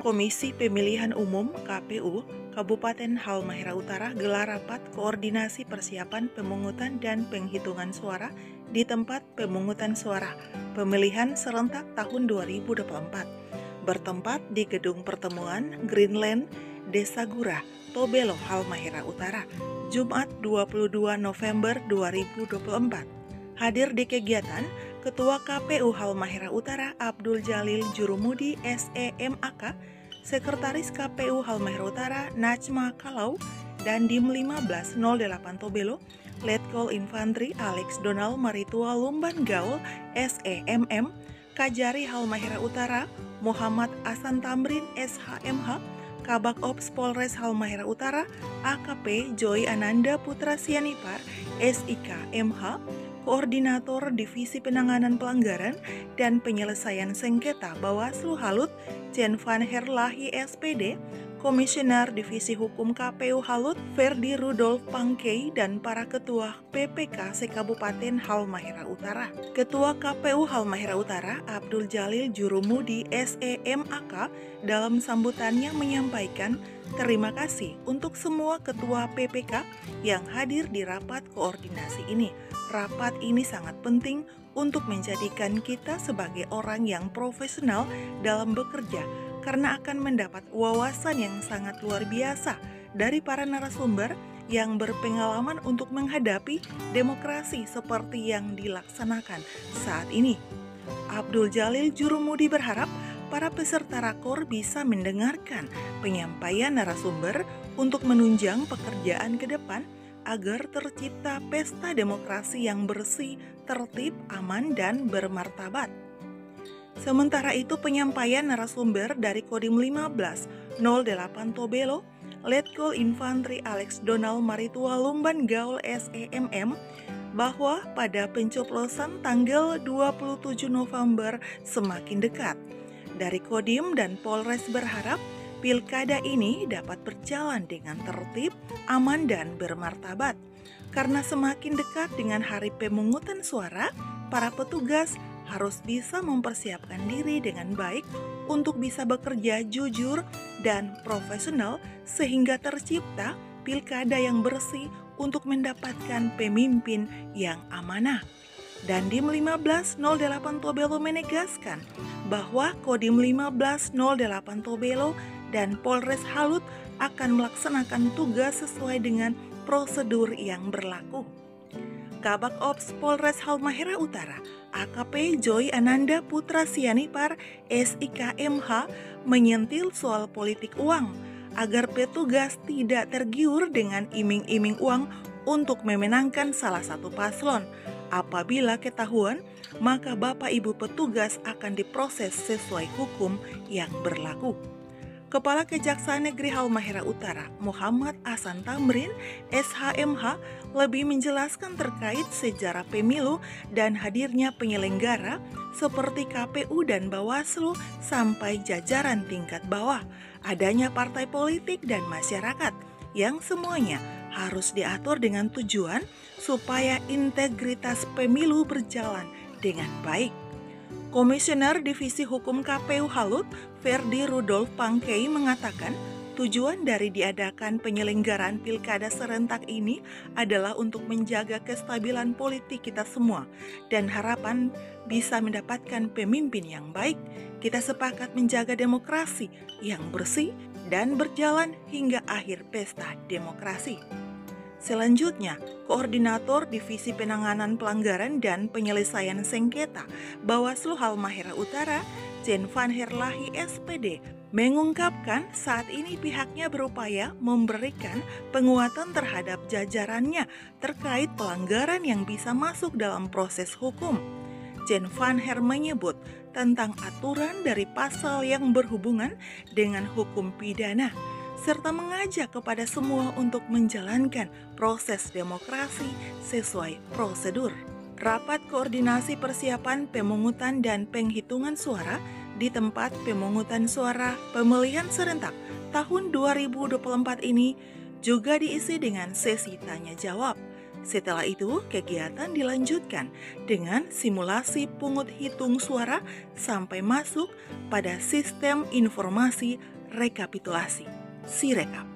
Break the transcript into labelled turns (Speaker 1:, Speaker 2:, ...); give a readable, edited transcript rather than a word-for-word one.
Speaker 1: Komisi Pemilihan Umum (KPU) Kabupaten Halmahera Utara gelar rapat koordinasi persiapan pemungutan dan penghitungan suara di tempat pemungutan suara pemilihan serentak tahun 2024 bertempat di Gedung Pertemuan Greenland, Desa Gurah, Tobelo, Halmahera Utara, Jumat 22 November 2024. Hadir di kegiatan Ketua KPU Halmahera Utara Abdul Jalil Jurumudi SEMAK, Sekretaris KPU Halmahera Utara Najma Kalau, dan Dim 1508 Tobelo, Letkol Infantri Alex Donald Maritua Lumban Gaul SEMM, Kajari Halmahera Utara Muhammad Asan Tamrin SHMH, Kabak Ops Polres Halmahera Utara AKP Joy Ananda Putra Sianipar SIK MH, Koordinator Divisi Penanganan Pelanggaran dan Penyelesaian Sengketa Bawaslu Halut Jen Van Herlahi SPD, Komisioner Divisi Hukum KPU Halut Ferdi Rudolf Pangkei, dan para Ketua PPK se-Kabupaten Halmahera Utara. Ketua KPU Halmahera Utara Abdul Jalil Jurumudi SEMAK dalam sambutannya menyampaikan terima kasih untuk semua Ketua PPK yang hadir di rapat koordinasi ini. Rapat ini sangat penting untuk menjadikan kita sebagai orang yang profesional dalam bekerja karena akan mendapat wawasan yang sangat luar biasa dari para narasumber yang berpengalaman untuk menghadapi demokrasi seperti yang dilaksanakan saat ini. Abdul Jalil Jurumudi berharap para peserta rakor bisa mendengarkan penyampaian narasumber untuk menunjang pekerjaan ke depan agar tercipta pesta demokrasi yang bersih, tertib, aman, dan bermartabat. Sementara itu penyampaian narasumber dari Kodim 1508 Tobelo, Letkol Infantri Alex Donald Maritua Lumban Gaul SEMM, bahwa pada pencoblosan tanggal 27 November semakin dekat. Dari Kodim dan Polres berharap pilkada ini dapat berjalan dengan tertib, aman, dan bermartabat. Karena semakin dekat dengan hari pemungutan suara, para petugas harus bisa mempersiapkan diri dengan baik untuk bisa bekerja jujur dan profesional sehingga tercipta pilkada yang bersih untuk mendapatkan pemimpin yang amanah. Dan Dim 1508 Tobelo menegaskan bahwa Kodim 1508 Tobelo dan Polres Halut akan melaksanakan tugas sesuai dengan prosedur yang berlaku. Kabak Ops Polres Halmahera Utara AKP Joy Ananda Putra Sianipar SIK MH menyentil soal politik uang agar petugas tidak tergiur dengan iming-iming uang untuk memenangkan salah satu paslon. Apabila ketahuan, maka Bapak Ibu petugas akan diproses sesuai hukum yang berlaku. Kepala Kejaksaan Negeri Halmahera Utara Muhammad Asan Tamrin SHMH lebih menjelaskan terkait sejarah pemilu dan hadirnya penyelenggara seperti KPU dan Bawaslu sampai jajaran tingkat bawah, adanya partai politik dan masyarakat yang semuanya harus diatur dengan tujuan supaya integritas pemilu berjalan dengan baik. Komisioner Divisi Hukum KPU Halut Ferdi Rudolf Pangkei mengatakan tujuan dari diadakan penyelenggaraan pilkada serentak ini adalah untuk menjaga kestabilan politik kita semua dan harapan bisa mendapatkan pemimpin yang baik. Kita sepakat menjaga demokrasi yang bersih dan berjalan hingga akhir pesta demokrasi. Selanjutnya, Koordinator Divisi Penanganan Pelanggaran dan Penyelesaian Sengketa Bawaslu Halmahera Utara Jen Van Herlahi SPD mengungkapkan saat ini pihaknya berupaya memberikan penguatan terhadap jajarannya terkait pelanggaran yang bisa masuk dalam proses hukum. Jen Van Her menyebut tentang aturan dari pasal yang berhubungan dengan hukum pidana, serta mengajak kepada semua untuk menjalankan proses demokrasi sesuai prosedur. Rapat koordinasi persiapan pemungutan dan penghitungan suara di tempat pemungutan suara pemilihan serentak tahun 2024 ini juga diisi dengan sesi tanya jawab. Setelah itu, kegiatan dilanjutkan dengan simulasi pungut hitung suara sampai masuk pada sistem informasi rekapitulasi. Sirekap.